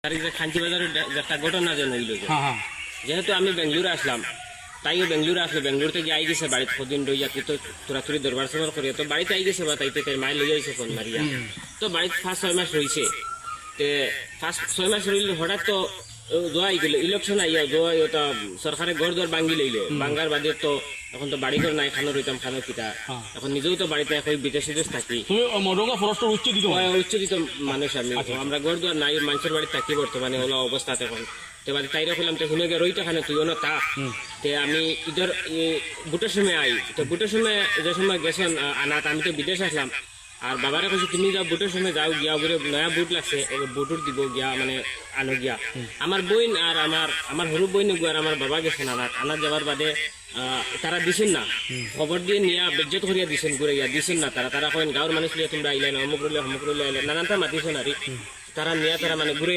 খাঞ্চি বাজারের একটা ঘটনা যেন হইল যেহেতু আমি বেঙ্গলুরু আসলাম তাইও বেঙ্গলুরু আসলো বেঙ্গলুরু থেকে আই গেছে বাড়িতে কদিন রইয়া কি তো তোরাতুরি দরবার সবার করিয়া তো বাড়িতে আই গেছে বা তাইতে তাই মায় লইয়া আইছে ফোন মারিয়া তো বাড়িতে ফার্স্ট 6 মাস রয়েছে তে ফার্স্ট 6 মাস রইল হঠাৎ তো দোয়াই গেল ইলেকশন আইয়া দোয়াই ওটা সরকারে ঘর দর ভাঙ্গি লইল ভাঙ্গার বাদে তো এখন তো বাড়ি ঘর নাই খানো রইতাম খানো পিতা এখন নিজেও তো বাড়িতে এখন বিদেশ বিদেশ থাকি উচ্চ দিত মানুষ আমরা ঘর দোয়ার নাই মানুষের বাড়ি থাকি বর্তমানে হলো অবস্থাতে এখন বাড়ি তাইরা হইলাম তো শুনে রইটা খানে তুইও না তা তে আমি ইধর বুটের সময় আই তো বুটের সময় যে সময় গেছেন আনাত আমি তো বিদেশ আসলাম আর বাবারে কাছে তুমি যাও বুটের সময় যাও গিয়া বলে নয়া বুট লাগছে বুটুর দিব গিয়া মানে আনো গিয়া আমার বোন আর আমার হরু বোন আর আমার বাবা গেছেন আনার যাবার বাদে তারা দিছেন না খবর দিয়ে নিয়া বেজ্জত করিয়া দিছেন ঘুরে গিয়া দিছেন না তারা কয়েন গাঁর মানুষ লিয়ে তোমরা আইলেন অমুক রইলে আইলেন নানানটা মাতিছেন আর তারা নিয়া তারা মানে ঘুরে